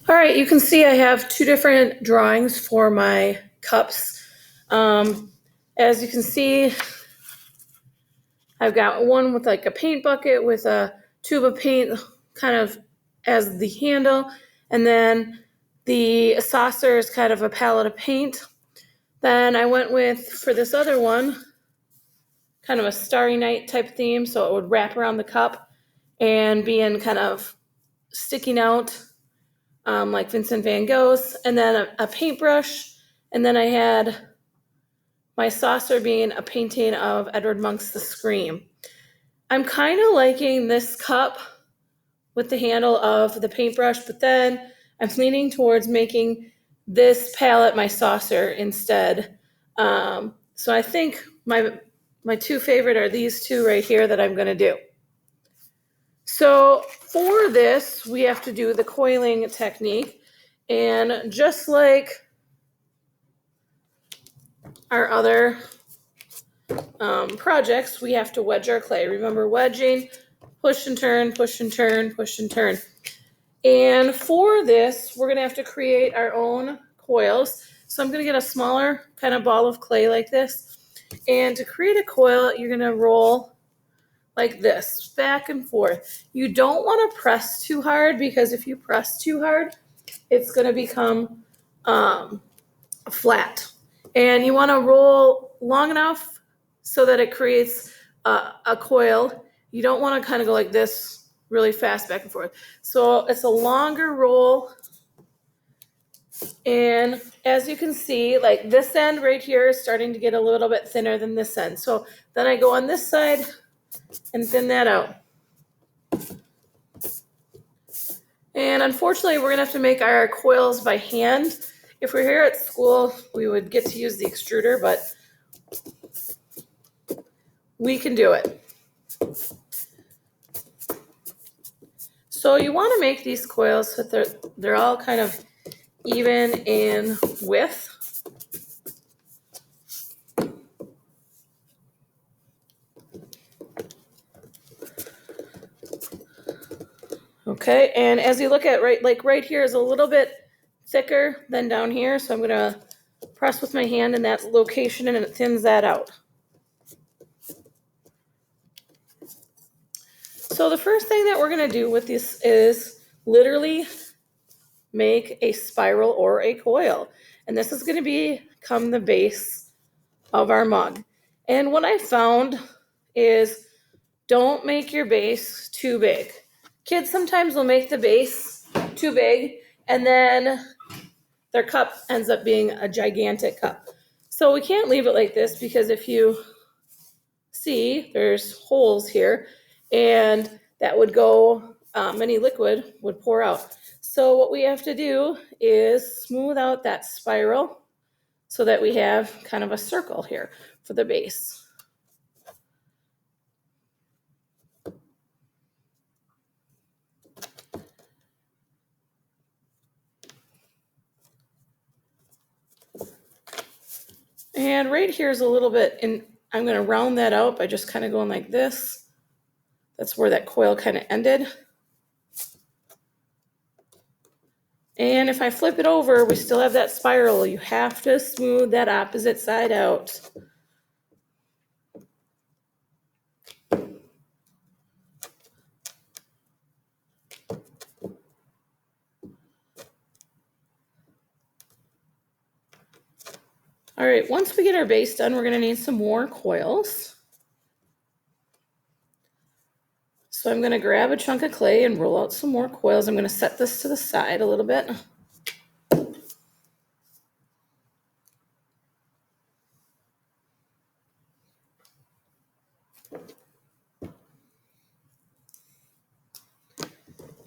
All right, you can see I have two different drawings for my cups. As you can see, I've got one with like a paint bucket with a tube of paint kind of as the handle, and then the saucer is kind of a palette of paint. Then I went with, for this other one, kind of a Starry Night type theme, so it would wrap around the cup and be in kind of sticking out like Vincent van Gogh's, and then a paintbrush, and then I had my saucer being a painting of Edward Monk's The Scream. I'm kind of liking this cup with the handle of the paintbrush, but then I'm leaning towards making this palette my saucer instead. So I think my two favorite are these two right here that I'm going to do. So for this, we have to do the coiling technique. And just like our other projects, we have to wedge our clay. Remember wedging, push and turn, push and turn, push and turn. And for this, we're going to have to create our own coils. So I'm going to get a smaller kind of ball of clay like this. And to create a coil, you're going to roll like this, back and forth. You don't want to press too hard, because if you press too hard, it's going to become flat. And you want to roll long enough so that it creates a coil. You don't want to kind of go like this really fast back and forth. So it's a longer roll. And as you can see, like this end right here is starting to get a little bit thinner than this end. So then I go on this side and thin that out. And unfortunately, we're going to have to make our coils by hand. If we're here at school, we would get to use the extruder, but we can do it. So you want to make these coils so that they're all kind of even in width. Okay, and as you look at right here is a little bit thicker than down here, so I'm going to press with my hand in that location and it thins that out. So the first thing that we're going to do with this is literally make a spiral or a coil. And this is going to become the base of our mug. And what I found is don't make your base too big. Kids sometimes will make the base too big and then their cup ends up being a gigantic cup. So we can't leave it like this, because if you see, there's holes here and that would go, any liquid would pour out. So what we have to do is smooth out that spiral so that we have kind of a circle here for the base. And right here is a little bit, and I'm going to round that out by just kind of going like this. That's where that coil kind of ended. And if I flip it over, we still have that spiral. You have to smooth that opposite side out. All right, once we get our base done, we're going to need some more coils. So I'm going to grab a chunk of clay and roll out some more coils. I'm going to set this to the side a little bit.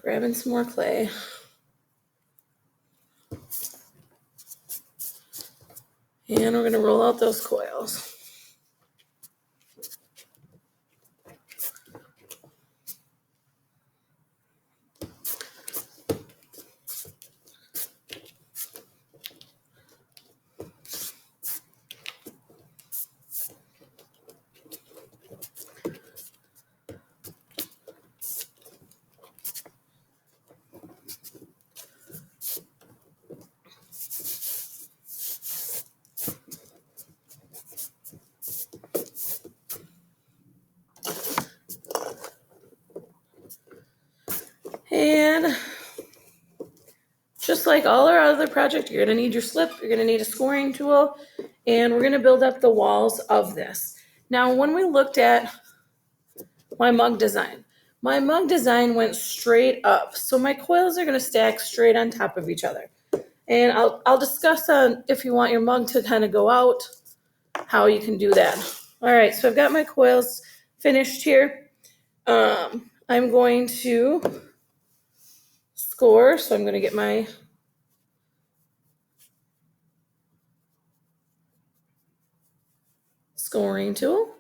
Grabbing some more clay. And we're going to roll out those coils. And just like all our other projects, you're going to need your slip, you're going to need a scoring tool, and we're going to build up the walls of this. Now, when we looked at my mug design went straight up. So my coils are going to stack straight on top of each other. And I'll discuss on if you want your mug to kind of go out, how you can do that. All right, so I've got my coils finished here. I'm going to score, so I'm going to get my scoring tool.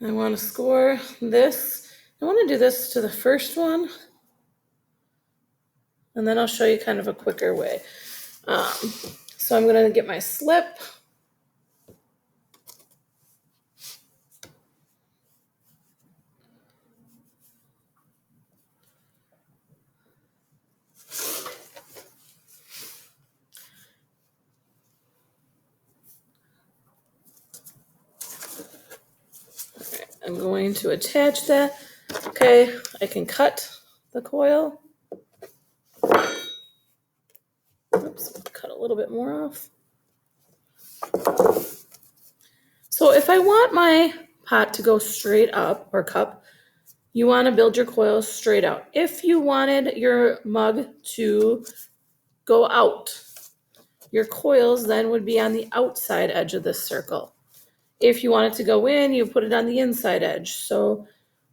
I want to score this. I want to do this to the first one, and then I'll show you kind of a quicker way. So I'm going to get my slip. I'm going to attach that. Okay, I can cut the coil. Oops, cut a little bit more off. So if I want my pot to go straight up, or cup, you want to build your coils straight out. If you wanted your mug to go out, your coils then would be on the outside edge of this circle. If you want it to go in, you put it on the inside edge. So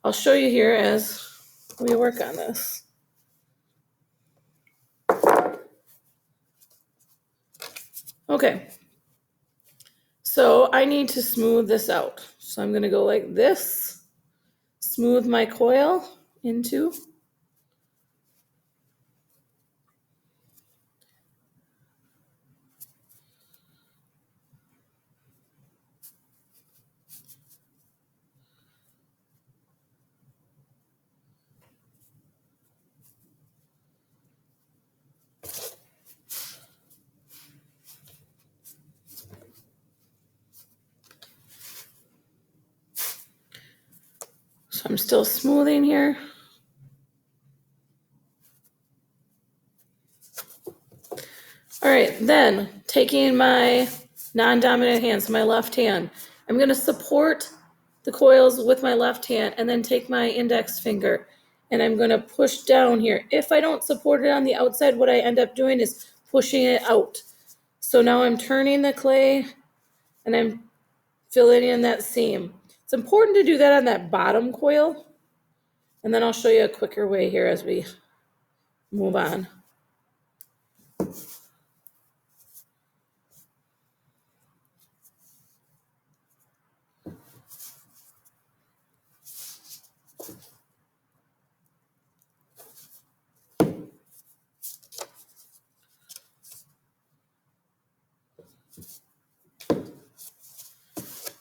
I'll show you here as we work on this. Okay, so I need to smooth this out. So I'm going to go like this, smooth my coil into. So I'm still smoothing here. All right, then taking my non-dominant hand, so my left hand, I'm going to support the coils with my left hand and then take my index finger and I'm going to push down here. If I don't support it on the outside, what I end up doing is pushing it out. So now I'm turning the clay and I'm filling in that seam. It's important to do that on that bottom coil. And then I'll show you a quicker way here as we move on.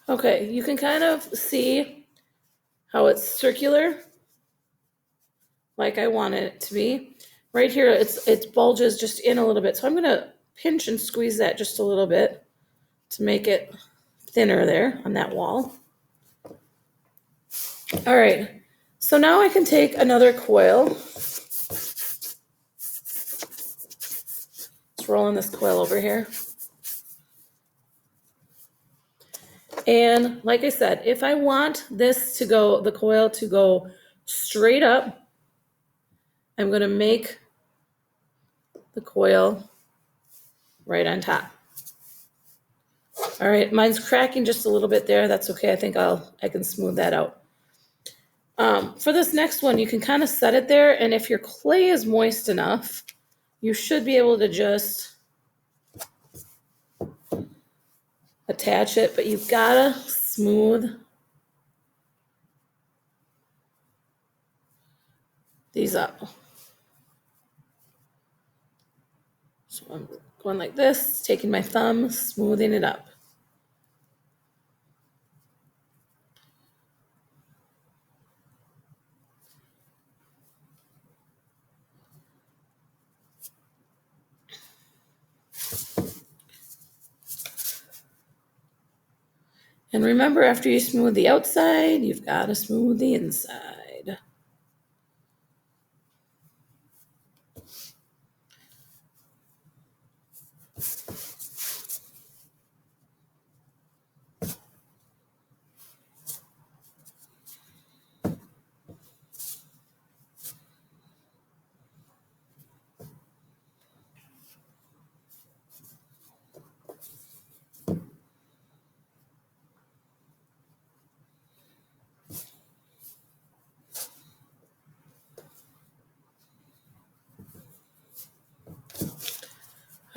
Okay, you can kind of see how it's circular, like I want it to be. Right here, it bulges just in a little bit. So I'm gonna pinch and squeeze that just a little bit to make it thinner there on that wall. All right, so now I can take another coil. Let's roll in this coil over here. And like I said, if I want this to go, the coil to go straight up, I'm gonna make the coil right on top. All right, mine's cracking just a little bit there. That's okay. I think I can smooth that out. For this next one, you can kind of set it there, and if your clay is moist enough, you should be able to just attach it, but you've gotta smooth these up. So I'm going like this, taking my thumb, smoothing it up. And remember, after you smooth the outside, you've got to smooth the inside.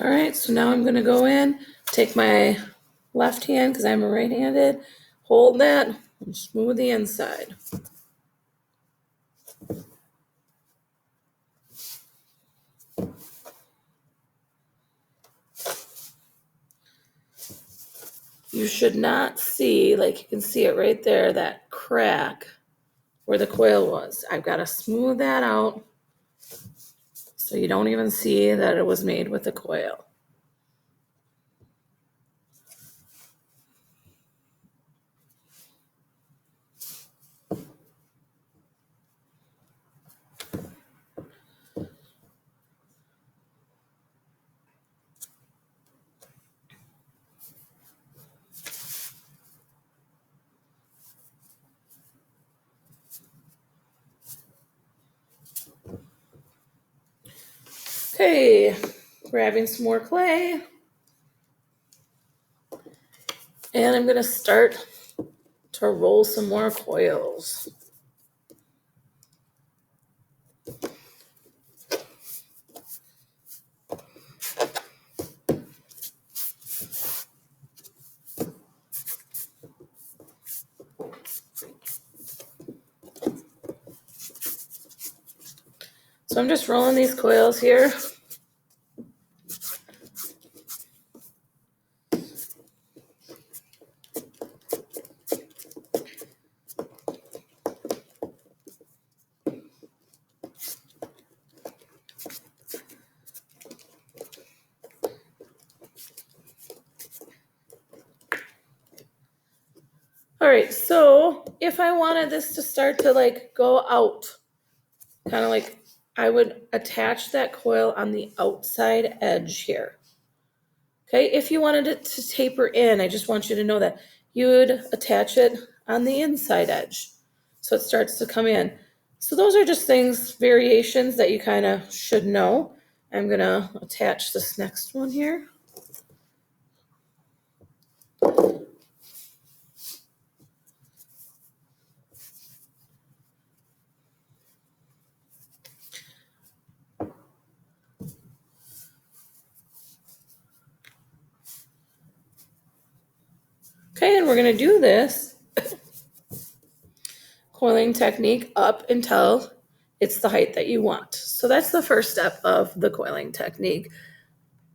All right, so now I'm gonna go in, take my left hand, because I'm right-handed, hold that, and smooth the inside. You should not see, like you can see it right there, that crack where the coil was. I've got to smooth that out so you don't even see that it was made with a coil. Okay, grabbing some more clay. And I'm gonna start to roll some more coils. So I'm just rolling these coils here. All right, so if I wanted this to start to like go out, kind of like I would attach that coil on the outside edge here. Okay, if you wanted it to taper in, I just want you to know that you would attach it on the inside edge so it starts to come in. So those are just things, variations that you kind of should know. I'm gonna attach this next one here. Okay, and we're gonna do this coiling technique up until it's the height that you want. So that's the first step of the coiling technique.